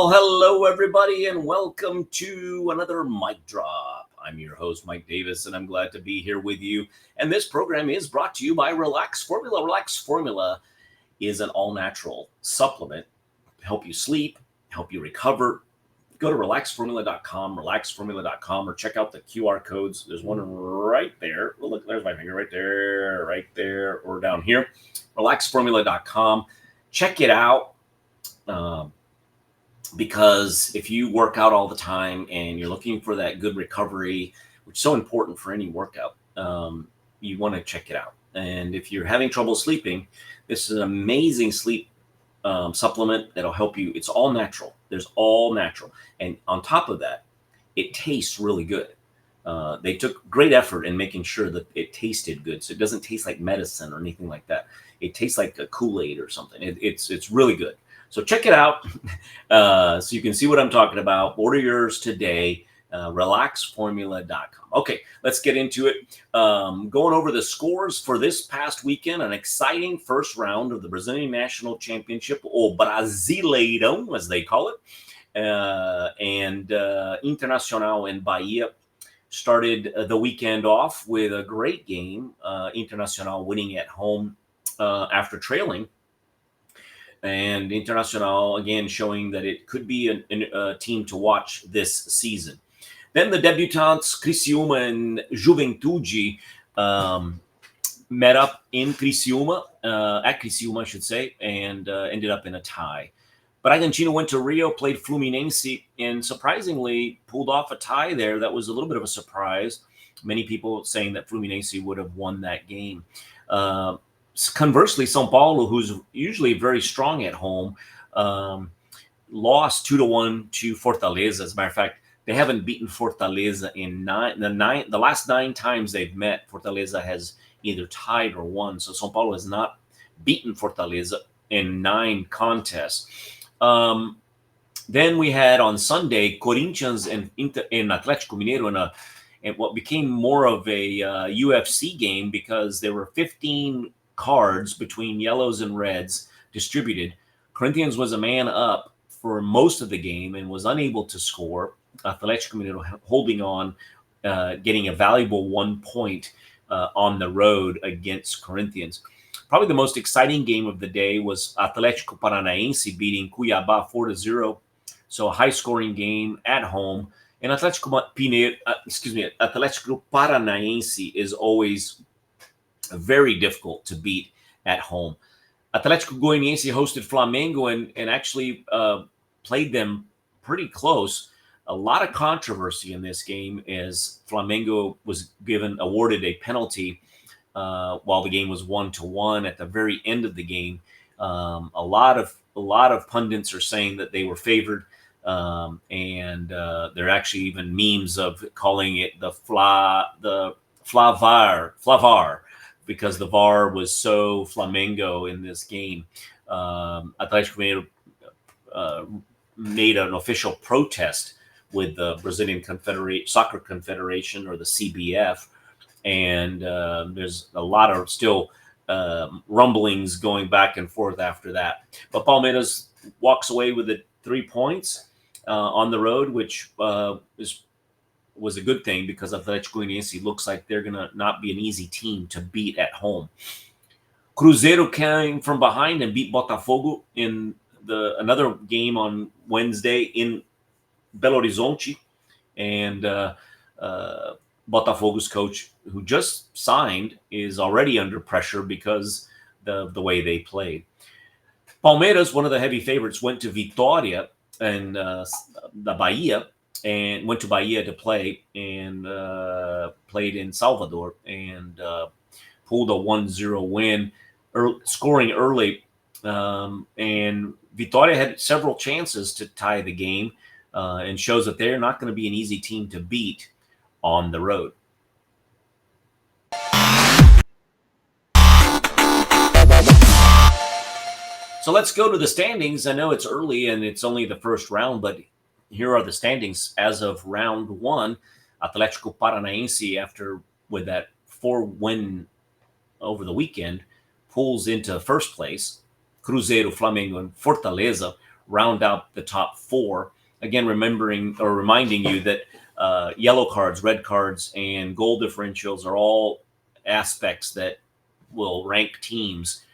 Well, hello, everybody, and welcome to another Mic Drop. I'm your host, Mike Davis, and I'm glad to be here with you. And this program is brought to you by Relax Formula. Relax Formula is an all-natural supplement to help you sleep, help you recover. Go to relaxformula.com, or check out the QR codes. There's one right there. Oh, look, there's my finger right there, or down here. Relaxformula.com. Check it out. Because if you work out all the time and you're looking for that good recovery, which is so important for any workout, you want to check it out. And if you're having trouble sleeping, this is an amazing sleep supplement that'll help you. It's all natural. There's all natural. And on top of that, it tastes really good. They took great effort in making sure that it tasted good. So it doesn't taste like medicine or anything like that. It tastes like a Kool-Aid or something. It's really good. So check it out so you can see what I'm talking about. Order yours today, relaxformula.com. Okay, let's get into it. Going over the scores for this past weekend, an exciting first round of the Brazilian National Championship, or Brasileirao, as they call it. And Internacional and Bahia started the weekend off with a great game. Internacional winning at home after trailing. And Internacional, again, showing that it could be a team to watch this season. Then the debutants, Criciúma and Juventude, met up in Criciúma, at Criciúma, I should say, and ended up in a tie. Bragantino went to Rio, played Fluminense, and surprisingly pulled off a tie there. That was a little bit of a surprise. Many people saying that Fluminense would have won that game. Conversely, São Paulo, who's usually very strong at home, lost 2-1 to Fortaleza. As a matter of fact, they haven't beaten Fortaleza in the last 9 times they've met. Fortaleza has either tied or won. So São Paulo has not beaten Fortaleza in 9 contests. Then we had on Sunday Corinthians and Atlético Mineiro in what became more of a UFC game, because there were 15 cards between yellows and reds distributed. Corinthians was a man up for most of the game and was unable to score. Atlético Mineiro holding on, getting a valuable 1 point on the road against Corinthians. Probably the most exciting game of the day was Atlético Paranaense beating Cuiabá 4-0. So a high-scoring game at home. And Atlético Paranaense is always very difficult to beat at home. Atlético Goianiense hosted Flamengo and actually played them pretty close. A lot of controversy in this game as Flamengo was awarded a penalty while the game was 1-1 at the very end of the game. A lot of pundits are saying that they were favored, and there are actually even memes of calling it the Flavar, because the VAR was so Flamengo in this game. Atlético made an official protest with the Brazilian Soccer Confederation, or the CBF, and there's a lot of still rumblings going back and forth after that. But Palmeiras walks away with the 3 points on the road, which was a good thing, because Atlético Goianiense looks like they're going to not be an easy team to beat at home. Cruzeiro came from behind and beat Botafogo in another game on Wednesday in Belo Horizonte. And Botafogo's coach, who just signed, is already under pressure because of the way they played. Palmeiras, one of the heavy favorites, went to Vitória and the Bahia, and went to Bahia to play, and played in Salvador, and pulled a 1-0 win, scoring early. And Vitória had several chances to tie the game, and shows that they're not going to be an easy team to beat on the road. So let's go to the standings. I know it's early and it's only the first round, but here are the standings as of round 1. Atlético Paranaense, with that 4-win over the weekend, pulls into first place. Cruzeiro, Flamengo, and Fortaleza round out the top 4. Again, reminding you that yellow cards, red cards, and goal differentials are all aspects that will rank teams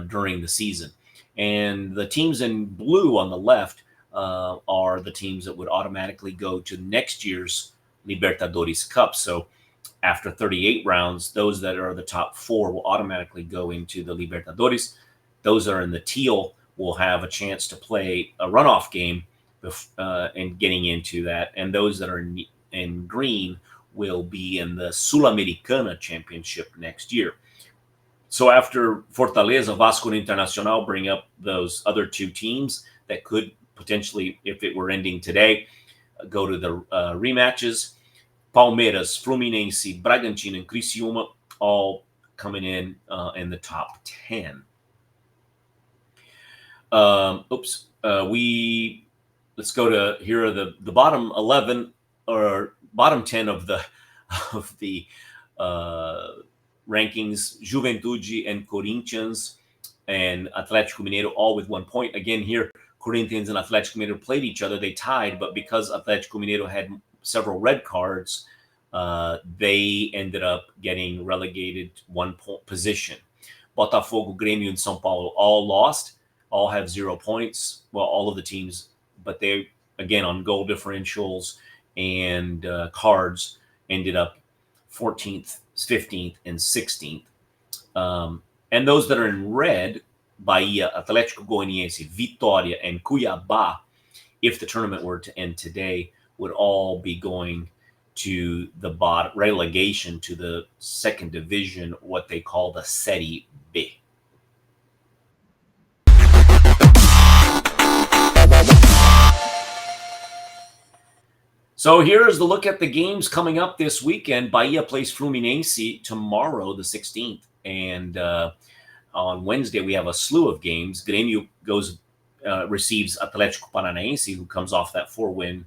during the season. And the teams in blue on the left are the teams that would automatically go to next year's Libertadores Cup. So after 38 rounds, those that are the top 4 will automatically go into the Libertadores. Those that are in the teal will have a chance to play a runoff game and getting into that. And those that are in green will be in the Sulamericana championship next year. So after Fortaleza, Vasco, and Internacional bring up those other 2 teams that could potentially, if it were ending today, go to the rematches. Palmeiras, Fluminense, Bragantino, and Criciúma all coming in the top 10. Let's go to here are the bottom 11 or bottom 10 of the rankings. Juventude and Corinthians and Atlético Mineiro all with 1 point. Again, here Corinthians and Atlético Mineiro played each other. They tied, but because Atlético Mineiro had several red cards, they ended up getting relegated 1 point position. Botafogo, Grêmio, and São Paulo all lost, all have 0 points. Well, all of the teams, but they, again, on goal differentials and cards, ended up 14th, 15th, and 16th. And those that are in red, Bahia, Atlético Goianiense, Vitória, and Cuiabá, if the tournament were to end today, would all be going to the relegation to the second division, what they call the Serie B. So here's the look at the games coming up this weekend. Bahia plays Fluminense tomorrow, the 16th. And on Wednesday, we have a slew of games. Grêmio receives Atlético Paranaense, who comes off that 4-0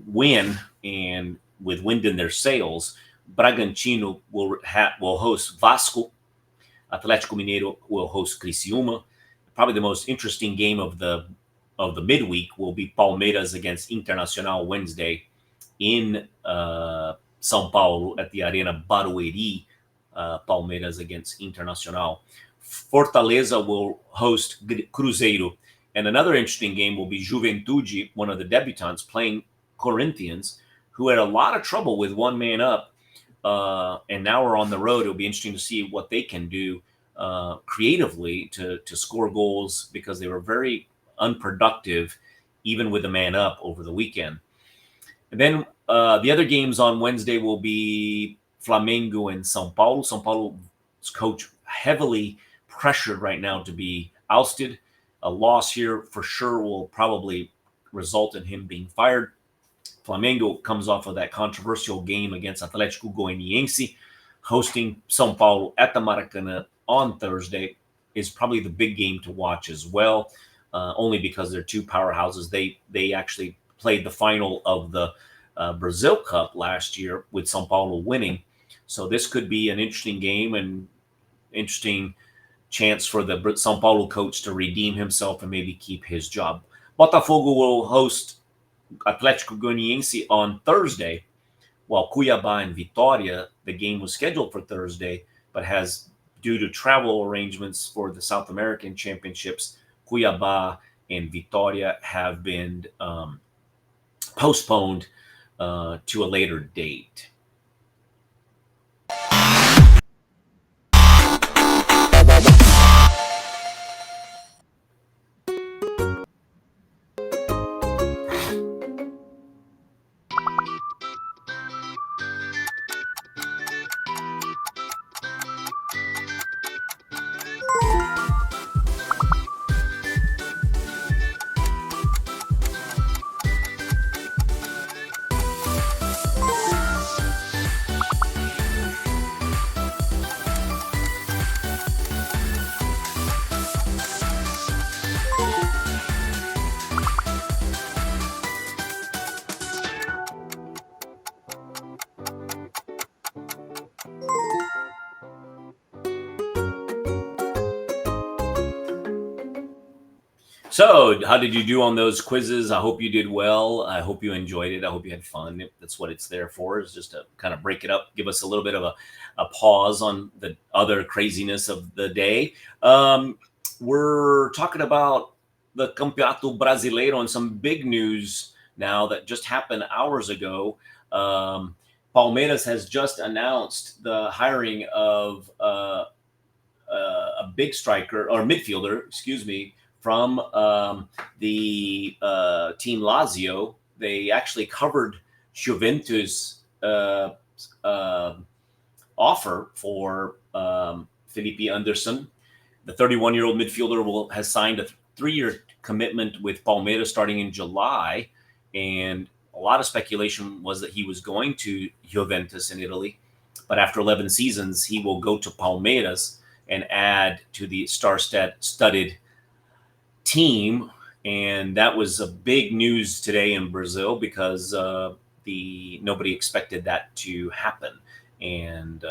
win, and with wind in their sails. Bragantino will host Vasco. Atlético Mineiro will host Criciúma. Probably the most interesting game of the midweek will be Palmeiras against Internacional Wednesday in São Paulo at the Arena Barueri. Palmeiras against Internacional. Fortaleza will host Cruzeiro. And another interesting game will be Juventude, one of the debutants, playing Corinthians, who had a lot of trouble with one man up. And now we're on the road. It'll be interesting to see what they can do creatively to score goals, because they were very unproductive even with a man up over the weekend. And then the other games on Wednesday will be Flamengo and São Paulo. São Paulo's coach heavily pressured right now to be ousted. A loss here for sure will probably result in him being fired. Flamengo comes off of that controversial game against Atlético Goianiense. Hosting São Paulo at the Maracanã on Thursday is probably the big game to watch as well, only because they're 2 powerhouses. They actually played the final of the Brazil Cup last year with São Paulo winning. So this could be an interesting game and interesting chance for the São Paulo coach to redeem himself and maybe keep his job. Botafogo will host Atlético Goianiense on Thursday, while Cuiabá and Vitória, the game was scheduled for Thursday, but has, due to travel arrangements for the South American Championships, Cuiabá and Vitória have been postponed to a later date. So, how did you do on those quizzes? I hope you did well. I hope you enjoyed it. I hope you had fun. That's what it's there for, is just to kind of break it up, give us a little bit of a pause on the other craziness of the day. We're talking about the Campeonato Brasileiro and some big news now that just happened hours ago. Palmeiras has just announced the hiring of a big striker or midfielder, excuse me, from the team Lazio. They actually covered Juventus' offer for Felipe Anderson. The 31-year-old midfielder has signed a 3-year commitment with Palmeiras starting in July, and a lot of speculation was that he was going to Juventus in Italy, but after 11 seasons, he will go to Palmeiras and add to the star-studded team. And that was a big news today in Brazil because nobody expected that to happen, and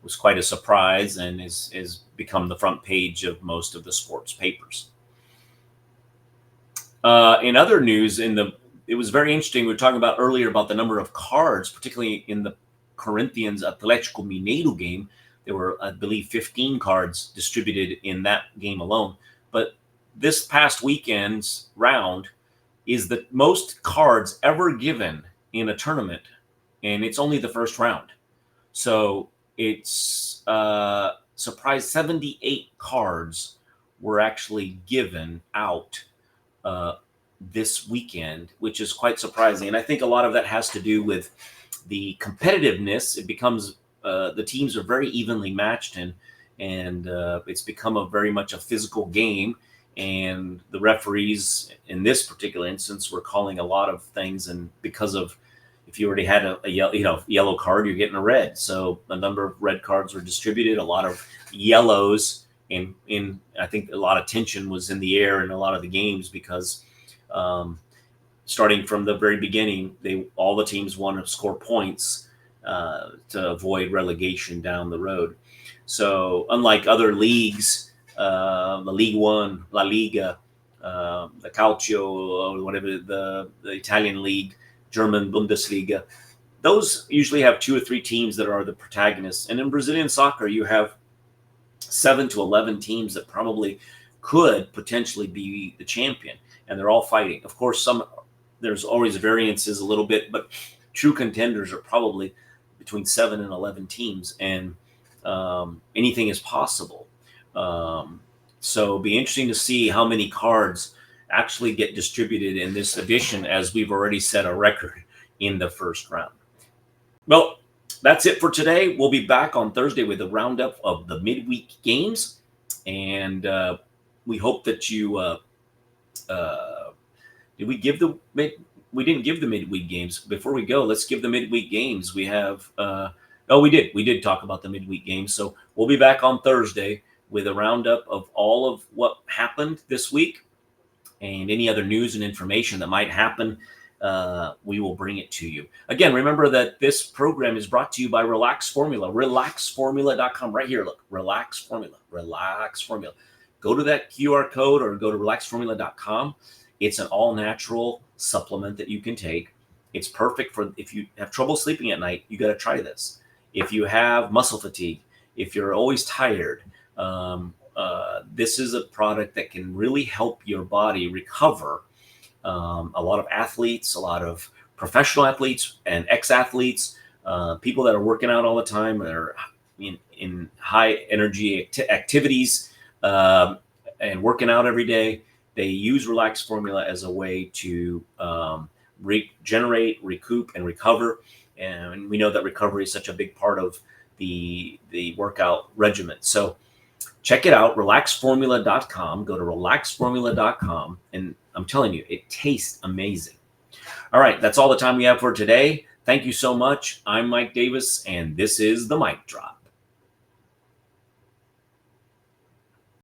was quite a surprise, and has become the front page of most of the sports papers. In other news, it was very interesting. We were talking about earlier about the number of cards, particularly in the Corinthians Atlético Mineiro game. There were, I believe, 15 cards distributed in that game alone. But this past weekend's round is the most cards ever given in a tournament, and it's only the first round. So it's surprised 78 cards were actually given out this weekend, which is quite surprising. And I think a lot of that has to do with the competitiveness. It becomes the teams are very evenly matched, and it's become very much a physical game. And the referees in this particular instance were calling a lot of things, and because of, if you already had a yellow card, you're getting a red. So a number of red cards were distributed, a lot of yellows, and I think a lot of tension was in the air in a lot of the games because starting from the very beginning, all the teams want to score points to avoid relegation down the road. So unlike other leagues, the League One, La Liga, the Calcio, or whatever, the Italian league, German Bundesliga, those usually have 2 or 3 teams that are the protagonists. And in Brazilian soccer, you have 7 to 11 teams that probably could potentially be the champion, and they're all fighting. Of course, there's always variances a little bit, but true contenders are probably between 7 and 11 teams, and anything is possible. So it'll be interesting to see how many cards actually get distributed in this edition, as we've already set a record in the first round. Well, that's it for today. We'll be back on Thursday with a roundup of the midweek games, and we hope that you we didn't give the midweek games. Before we go, let's give the midweek games. We have we did talk about the midweek games. So we'll be back on Thursday with a roundup of all of what happened this week, and any other news and information that might happen. We will bring it to you. Again, remember that this program is brought to you by Relax Formula. RelaxFormula.com. Right here, look. Relax Formula. Relax Formula. Go to that QR code or go to RelaxFormula.com. It's an all-natural supplement that you can take. It's perfect for if you have trouble sleeping at night. You got to try this. If you have muscle fatigue, if you're always tired, this is a product that can really help your body recover. A lot of athletes, a lot of professional athletes and ex-athletes, people that are working out all the time, that are in high energy activities and working out every day, they use Relax Formula as a way to regenerate, recoup, and recover. And we know that recovery is such a big part of the workout regimen. So check it out, relaxformula.com. Go to relaxformula.com, and I'm telling you, it tastes amazing. All right, that's all the time we have for today. Thank you so much. I'm Mike Davis, and this is the Mic Drop.